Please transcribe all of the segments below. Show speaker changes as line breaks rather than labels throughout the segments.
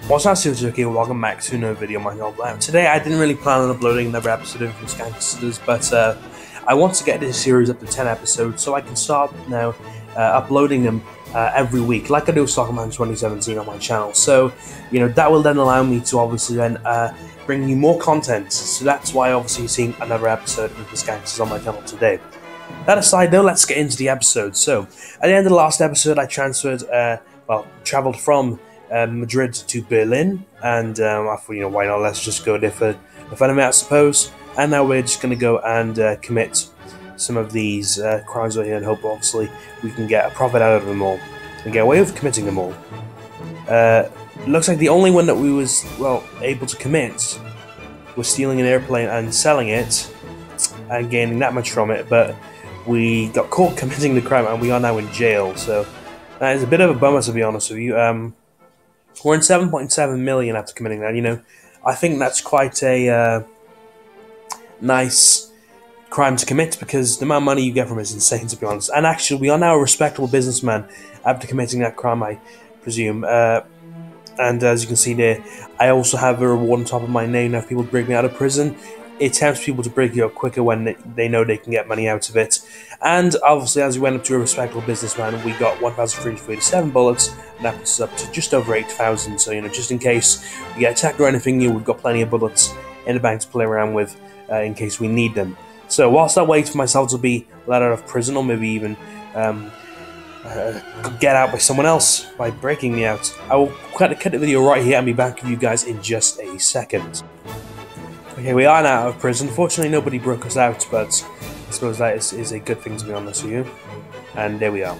What's up, Suzuki? Welcome back to another video on my channel. Today I didn't really plan on uploading another episode of Gangsters, but I want to get this series up to 10 episodes so I can start now uploading them every week, like I do with Soccerman 2017 on my channel. So, that will then allow me to obviously then bring you more content. So that's why obviously you're seeing another episode of this Gangsters on my channel today. That aside though, let's get into the episode. So, at the end of the last episode, I travelled from Madrid to Berlin, and I thought, why not? Let's just go there for the fun of it, I suppose. And now we're just going to go and commit some of these crimes right here, and hope obviously we can get a profit out of them all and get away with committing them all. Looks like the only one that we was able to commit was stealing an airplane and selling it and gaining that much from it, but we got caught committing the crime and we are now in jail. So that is a bit of a bummer, to be honest with you. We're in 7.7 million after committing that. I think that's quite a nice crime to commit, because the amount of money you get from it is insane, to be honest. And actually, we are now a respectable businessman after committing that crime, I presume. And as you can see there, I also have a reward on top of my name now if people break me out of prison. It tempts people to break you up quicker when they know they can get money out of it. And obviously, as we went up to a respectable businessman, we got 1,337 bullets, and that puts us up to just over 8,000. So, just in case we get attacked or anything new, we've got plenty of bullets in the bank to play around with in case we need them. So, whilst I wait for myself to be let out of prison, or maybe even get out by someone else by breaking me out, I will cut the video right here and be back with you guys in just a second. Okay, we are now out of prison. Fortunately, nobody broke us out, but I suppose that is a good thing, to be honest with you. And there we are.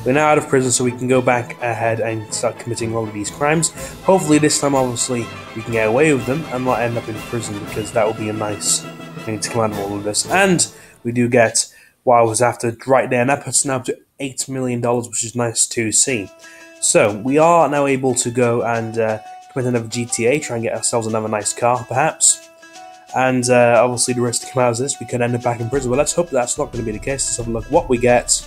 We're now out of prison, so we can go back ahead and start committing all of these crimes. Hopefully this time, obviously, we can get away with them and not end up in prison, because that would be a nice thing to come out of all of this. And we do get what I was after right there, and that puts us now up to $8 million, which is nice to see. So, we are now able to go and commit another GTA, try and get ourselves another nice car, perhaps. And obviously the rest to come out of this, we could end up back in prison. Well, let's hope that's not going to be the case. Let's have a look what we get.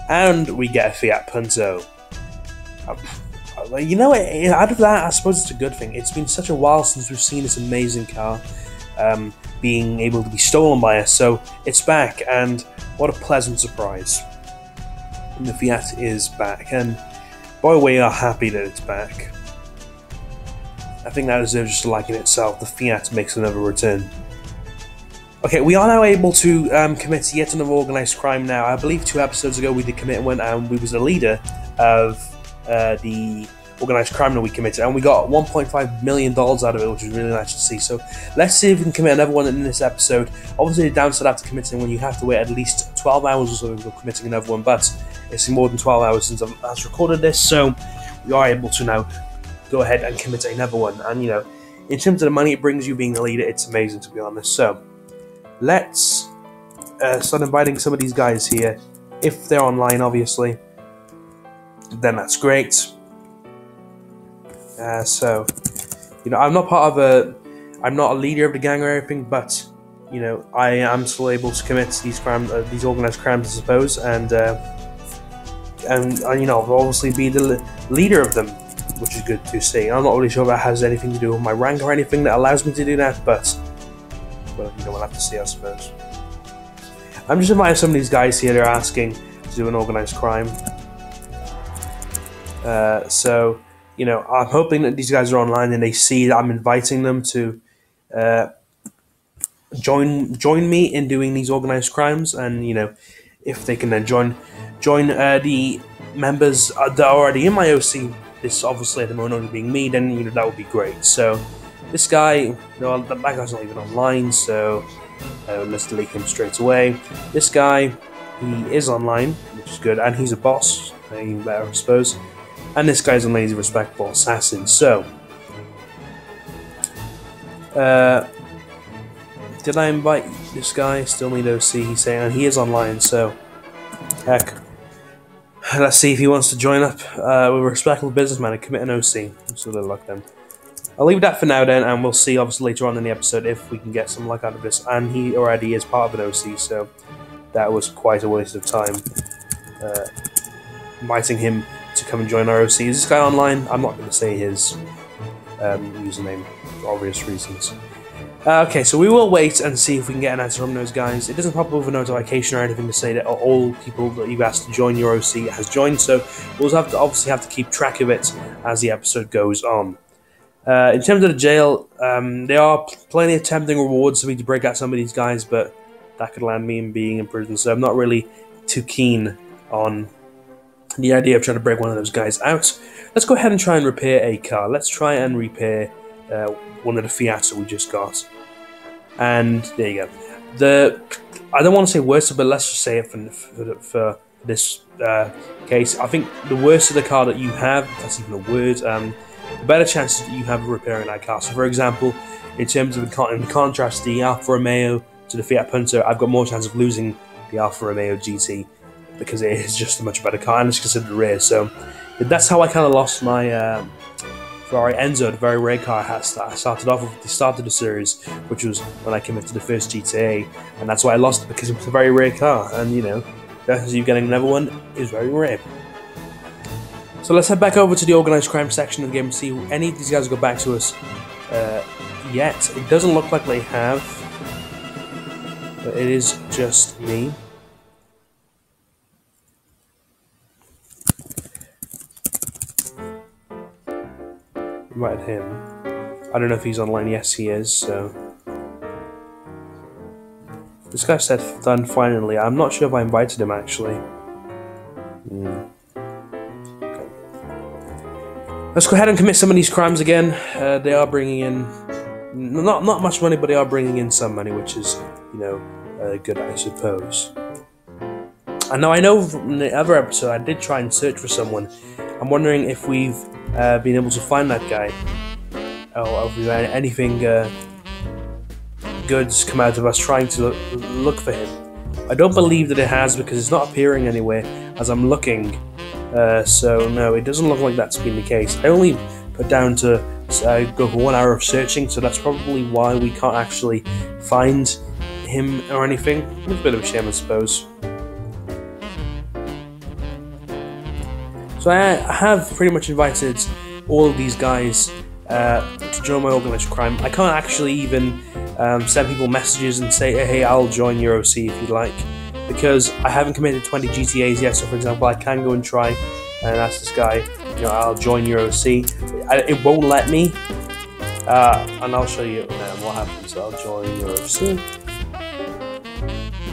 And we get a Fiat Punto. Out of that, I suppose it's a good thing. It's been such a while since we've seen this amazing car being able to be stolen by us. So it's back, and what a pleasant surprise. And the Fiat is back, and boy, we are happy that it's back. I think that deserves just a like in itself. The Fiat makes another return. Okay, we are now able to commit yet another organised crime now. I believe 2 episodes ago we did commit one, and we was the leader of the organised crime that we committed, and we got $1.5 million out of it, which is really nice to see. So let's see if we can commit another one in this episode. Obviously, the downside after committing one, you have to wait at least 12 hours or so before committing another one, but it's been more than 12 hours since I've last recorded this, so we are able to now go ahead and commit another one. And in terms of the money it brings you being the leader, it's amazing, to be honest. So let's start inviting some of these guys here. If they're online, obviously, then that's great. I'm not part of I'm not a leader of the gang or anything, but I am still able to commit these crimes, these organized crimes, I suppose, and obviously be the leader of them, which is good to see. I'm not really sure if that has anything to do with my rank or anything that allows me to do that, but we'll have to see, I suppose. I'm just inviting some of these guys here. They're asking to do an organised crime. I'm hoping that these guys are online and they see that I'm inviting them to join me in doing these organised crimes, and if they can then join the members that are already in my OC. This obviously at the moment only being me, then that would be great. So this guy, that guy's not even online, so let's delete him straight away. This guy, he is online, which is good, and he's a boss, even better, I suppose. And this guy's a lazy, respectable assassin. So did I invite this guy? Still need OC, he's saying, and he is online, so heck. Let's see if he wants to join up with a respectable businessman and commit an OC. Just a little luck then. I'll leave that for now then, and we'll see obviously later on in the episode if we can get some luck out of this. And he already is part of an OC, so that was quite a waste of time inviting him to come and join our OC. Is this guy online? I'm not going to say his username for obvious reasons. Okay, so we will wait and see if we can get an answer from those guys. It doesn't pop up with a notification or anything to say that all people that you've asked to join your OC has joined, so we'll obviously have to keep track of it as the episode goes on. In terms of the jail, there are plenty of tempting rewards for me to break out some of these guys, but that could land me in being in prison, so I'm not really too keen on the idea of trying to break one of those guys out. Let's go ahead and try and repair a car. Let's try and repair one of the Fiats we just got. And there you go. I don't want to say worst, but let's just say it for this case. I think the worse of the car that you have, if that's even a word, the better chances that you have of repairing that car. So for example, in terms of in contrast the Alfa Romeo to the Fiat Punto, I've got more chance of losing the Alfa Romeo GT because it is just a much better car and it's considered rare. So that's how I kind of lost my Ferrari Enzo, the very rare car I started off with at the start of the series, which was when I committed to the first GTA, and that's why I lost it, because it was a very rare car, and you know, as you getting another one is very rare. So let's head back over to the organised crime section of the game and see if any of these guys got back to us yet. It doesn't look like they have, but it is just me. Invited him. I don't know if he's online. Yes, he is. So this guy said done finally. I'm not sure if I invited him actually. Okay. Let's go ahead and commit some of these crimes again. They are bringing in not much money, but they are bringing in some money, which is, you know, good, I suppose. And now I know from the other episode I did try and search for someone. I'm wondering if we've been able to find that guy, or if we've had anything good's come out of us trying to look for him. I don't believe that it has, because it's not appearing anywhere as I'm looking. So no, it doesn't look like that's been the case. I only put down to go for 1 hour of searching, so that's probably why we can't actually find him or anything. It's a bit of a shame, I suppose. So I have pretty much invited all of these guys to join my organised crime. I can't actually even send people messages and say, hey, I'll join your OC if you'd like, because I haven't committed 20 GTAs yet. So for example, I can go and try and ask this guy, you know, I'll join your OC. It won't let me, and I'll show you what happens. I'll join your OC.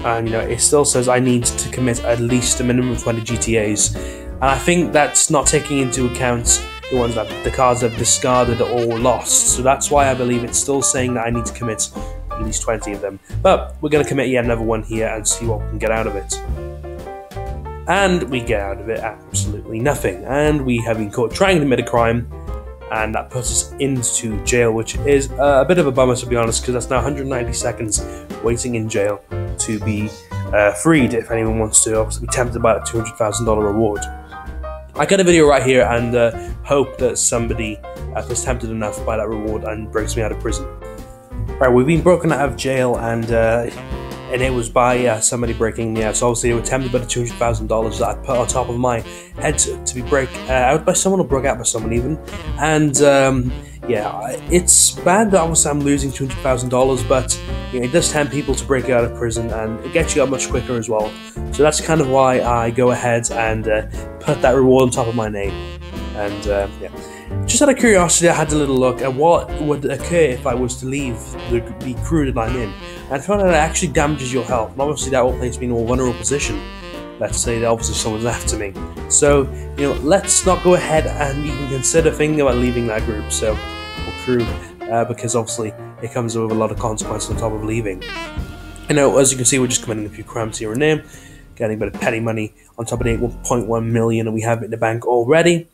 And you know, it still says I need to commit at least a minimum of 20 GTAs. And I think that's not taking into account the ones that the cards I've discarded or lost. So that's why I believe it's still saying that I need to commit at least 20 of them. But we're going to commit yet another one here and see what we can get out of it. And we get out of it absolutely nothing. And we have been caught trying to commit a crime, and that puts us into jail, which is a bit of a bummer, to be honest, because that's now 190 seconds waiting in jail to be freed if anyone wants to obviously be tempted by a $200,000 reward. I got a video right here and hope that somebody was tempted enough by that reward and breaks me out of prison. Right, we've been broken out of jail, and it was by somebody breaking me out. So obviously they were tempted by the $200,000 that I put on top of my head to be broke out by someone, or broke out by someone even. And yeah, it's bad that obviously I'm losing $200,000, but you know, it does tempt people to break out of prison, and it gets you out much quicker as well. So that's kind of why I go ahead and put that reward on top of my name. And yeah, just out of curiosity, I had a little look at what would occur if I was to leave the crew that I'm in, and I found out it actually damages your health. And obviously that will place me in a more vulnerable position. Let's say that obviously someone's after me. So, you know, let's not go ahead and even consider thinking about leaving that group, or crew, because obviously it comes with a lot of consequences on top of leaving. You know, as you can see, we're just committing a few crimes here and there, getting a bit of petty money on top of the 1.1 million, and we have it in the bank already.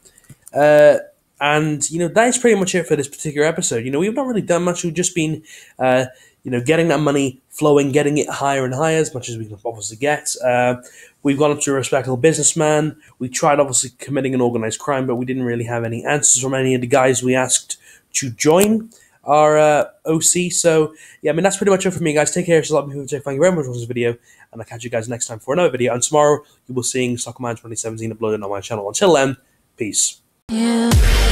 And, you know, that is pretty much it for this particular episode. You know, we've not really done much. We've just been, you know, getting that money flowing, getting it higher and higher, as much as we can obviously get. We've gone up to a respectable businessman. We tried, obviously, committing an organised crime, but we didn't really have any answers from any of the guys we asked to join our OC. So, yeah, I mean, that's pretty much it for me, guys. Take care. Thank you very much for this video, and I'll catch you guys next time for another video. And tomorrow, you will be seeing Soccer Man 2017 uploaded on my channel. Until then, Peace.
Yeah.